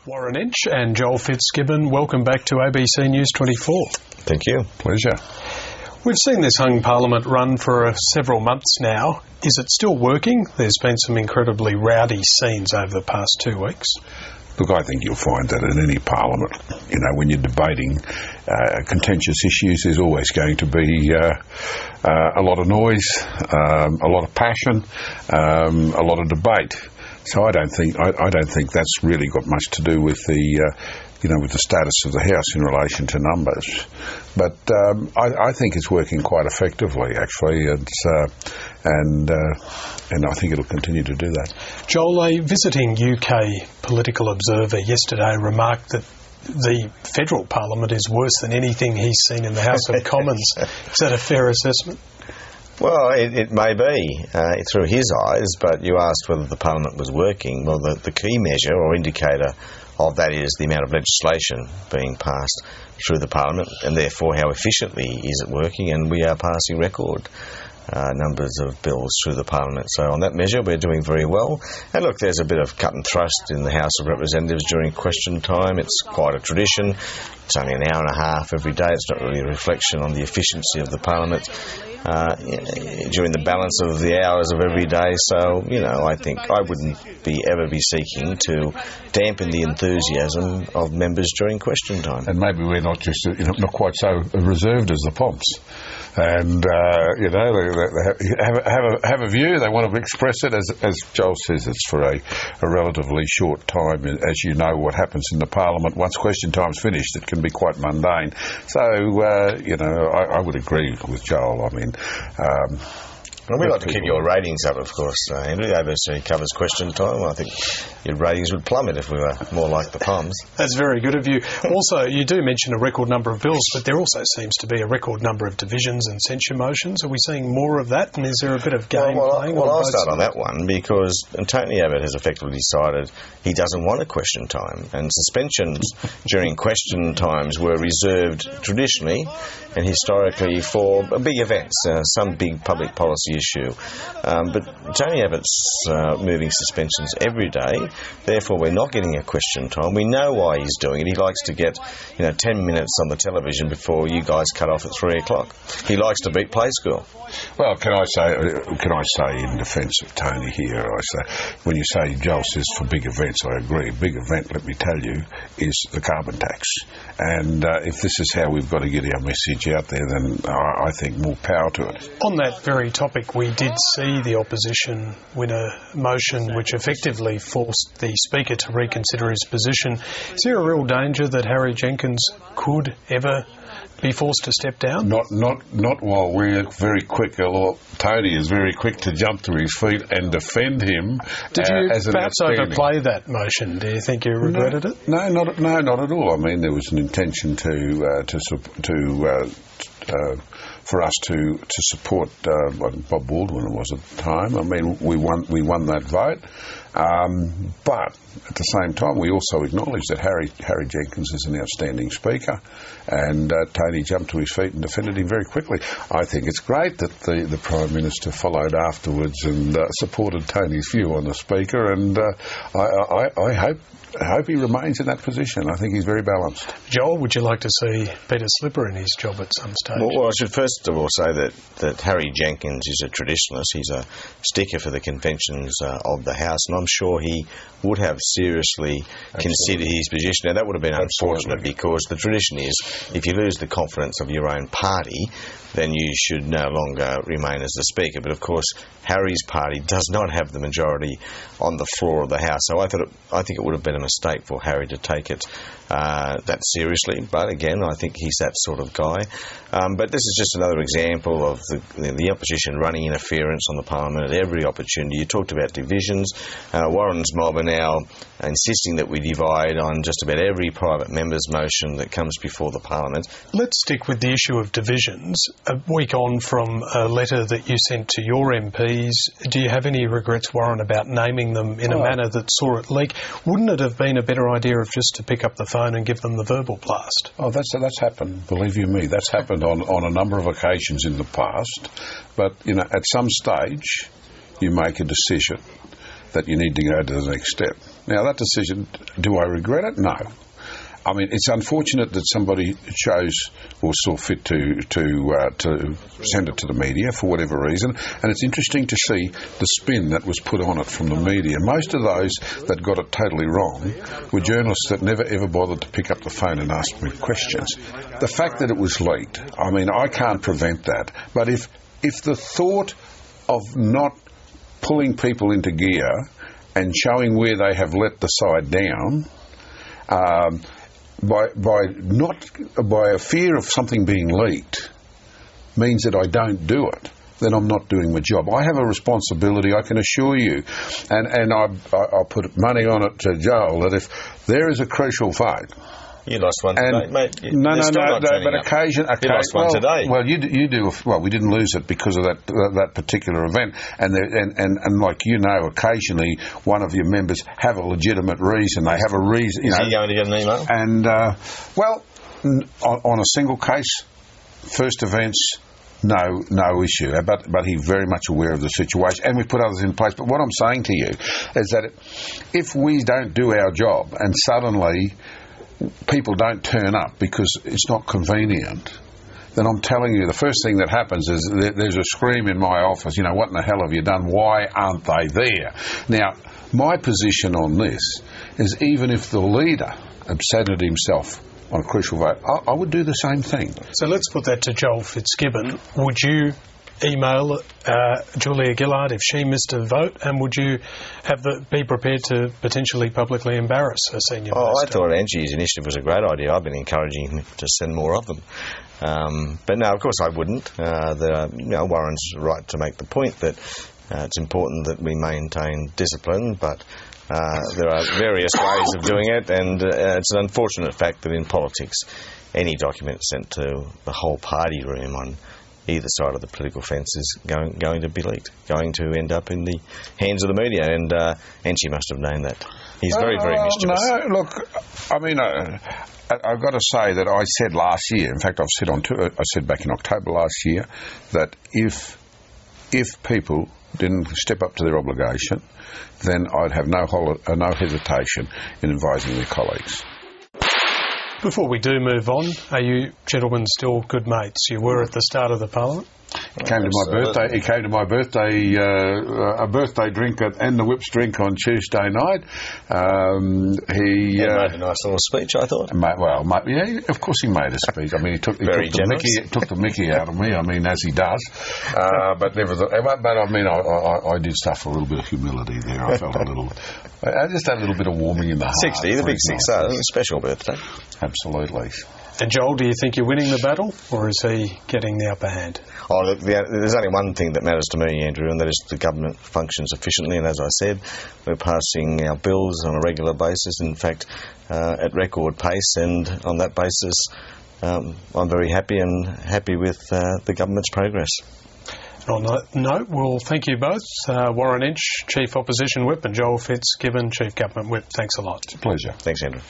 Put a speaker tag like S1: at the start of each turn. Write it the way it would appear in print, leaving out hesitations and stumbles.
S1: Warren Entsh and Joel Fitzgibbons, welcome back to ABC News 24.
S2: Thank you.
S3: Pleasure.
S1: We've seen this hung parliament run for several months now. Is it still working? There's been some incredibly rowdy scenes over the past 2 weeks.
S3: Look, I think you'll find that in any parliament, when you're debating contentious issues, there's always going to be a lot of noise, a lot of passion, a lot of debate. So I don't think that's really got much to do with with the status of the House in relation to numbers. But I think it's working quite effectively, actually, and I think it'll continue to do that.
S1: Joel, a visiting UK political observer yesterday remarked that the federal parliament is worse than anything he's seen in the House of Commons. Is that a fair assessment?
S2: Well, it may be through his eyes, but you asked whether the parliament was working. Well, the key measure or indicator of that is the amount of legislation being passed through the parliament, and therefore how efficiently is it working, and we are passing record numbers of bills through the parliament. So on that measure we're doing very well. And look, there's a bit of cut and thrust in the House of Representatives during question time. It's quite a tradition. It's only an hour and a half every day. It's not really a reflection on the efficiency of the parliament during the balance of the hours of every day. So, I think I wouldn't ever be seeking to dampen the enthusiasm of members during question time.
S3: And maybe we're not just not quite so reserved as the Pomps. And they have a view. They want to express it. As Joel says, it's for a relatively short time. As you know, what happens in the Parliament once question time's finished, it can be quite mundane. So I would agree with Joel.
S2: Well, we like to keep your ratings up, of course, Henry. The ABC covers question time. I think your ratings would plummet if we were more like the Poms.
S1: That's very good of you. Also, you do mention a record number of bills, but there also seems to be a record number of divisions and censure motions. Are we seeing more of that, and is there a bit of game playing?
S2: Well, I'll start on that one, because Tony Abbott has effectively decided he doesn't want a question time, and suspensions during question times were reserved traditionally and historically for big events, some big public policy issue. But Tony Abbott's moving suspensions every day, therefore we're not getting a question time. We know why he's doing it. He likes to get 10 minutes on the television before you guys cut off at 3 o'clock. He likes to beat play school.
S3: Well, can I say in defence of Tony here, when you say Joel says for big events, I agree. A big event, let me tell you, is the carbon tax. And if this is how we've got to get our message out there, then I think more power to it.
S1: On that very topic, we did see the opposition win a motion which effectively forced the Speaker to reconsider his position. Is there a real danger that Harry Jenkins could ever be forced to step down? Not
S3: while we're very quick, or Tony is very quick to jump to his feet and defend him.
S1: Did you perhaps overplay that motion? Do you think you regretted it?
S3: No, not at all. There was an intention for us to support Bob Baldwin was at the time. We won that vote, but at the same time we also acknowledged that Harry Jenkins is an outstanding speaker, and Tony jumped to his feet and defended him very quickly. I think it's great that the Prime Minister followed afterwards and supported Tony's view on the Speaker, and I hope he remains in that position. I think he's very balanced.
S1: Joel, would you like to see Peter Slipper in his job at some stage?
S2: Well, I should first of all say that Harry Jenkins is a traditionalist. He's a sticker for the conventions of the House, and I'm sure he would have seriously considered his position. Now, that would have been unfortunate, because the tradition is if you lose the confidence of your own party, then you should no longer remain as the Speaker. But of course, Harry's party does not have the majority on the floor of the House. So I think it would have been a mistake for Harry to take it that seriously. But again, I think he's that sort of guy. But this is just another example of the opposition running interference on the Parliament at every opportunity. You talked about divisions. Warren's mob are now insisting that we divide on just about every private member's motion that comes before the Parliament.
S1: Let's stick with the issue of divisions. A week on from a letter that you sent to your MPs, do you have any regrets, Warren, about naming them in a manner that saw it leak? Wouldn't it have been a better idea of just to pick up the phone and give them the verbal blast?
S3: Oh, that's happened, believe you me. That's happened on a number of occasions in the past. But, at some stage, you make a decision that you need to go to the next step. Now, that decision, do I regret it? No. I mean, it's unfortunate that somebody chose or saw fit to send it to the media for whatever reason, and it's interesting to see the spin that was put on it from the media. Most of those that got it totally wrong were journalists that never ever bothered to pick up the phone and ask me questions. The fact that it was leaked, I mean, I can't prevent that, but if the thought of not pulling people into gear and showing where they have let the side down, by a fear of something being leaked, means that I don't do it, then I'm not doing my job. I have a responsibility, I can assure you, and I'll put money on it to Joel, that if there is a crucial vote.
S2: You lost one today, mate.
S3: No, but occasion.
S2: You lost one today.
S3: Well, you do. Well, we didn't lose it because of that particular event, and like you know, occasionally one of your members have a legitimate reason. They have a reason.
S2: Is he going to get an email?
S3: And on a single case, first events. No issue, but he's very much aware of the situation, and we put others in place. But what I'm saying to you is that if we don't do our job and suddenly people don't turn up because it's not convenient, then I'm telling you, the first thing that happens is there's a scream in my office, you know, what in the hell have you done? Why aren't they there? Now, my position on this is even if the leader absented himself on a crucial vote, I would do the same thing.
S1: So let's put that to Joel Fitzgibbon. Would you email Julia Gillard if she missed a vote, and would you be prepared to potentially publicly embarrass a senior minister?
S2: I thought Entsh's initiative was a great idea. I've been encouraging him to send more of them. But no, of course I wouldn't. Warren's right to make the point that it's important that we maintain discipline, but there are various ways of doing it, and it's an unfortunate fact that in politics any document sent to the whole party room on either side of the political fence is going to be leaked, going to end up in the hands of the media, and Entsh must have known that. He's very, very mischievous.
S3: No, look, I mean, I've got to say that I said last year, in fact I said back in October last year, that if people didn't step up to their obligation, then I'd have no hesitation in advising their colleagues.
S1: Before we do move on, are you gentlemen still good mates? You were at the start of the Parliament?
S3: He came to my birthday. He came to my birthday, a birthday drink and the Whips drink on Tuesday night.
S2: He made a nice little speech, I thought.
S3: Yeah, of course he made a speech. I mean, he took the Mickey out of me. I mean, as he does. But I mean, I did suffer a little bit of humility there. I felt I just had a little bit of warming in the heart.
S2: 60, the big 60, a special birthday.
S3: Absolutely.
S1: And Joel, do you think you're winning the battle, or is he getting the upper hand?
S2: Oh, look, there's only one thing that matters to me, Andrew, and that is the government functions efficiently. And as I said, we're passing our bills on a regular basis, in fact, at record pace. And on that basis, I'm very happy with the government's progress.
S1: On that note, well, thank you both. Warren Entsh, Chief Opposition Whip, and Joel Fitzgibbon, Chief Government Whip. Thanks a lot.
S3: It's a pleasure.
S2: Thanks, Andrew.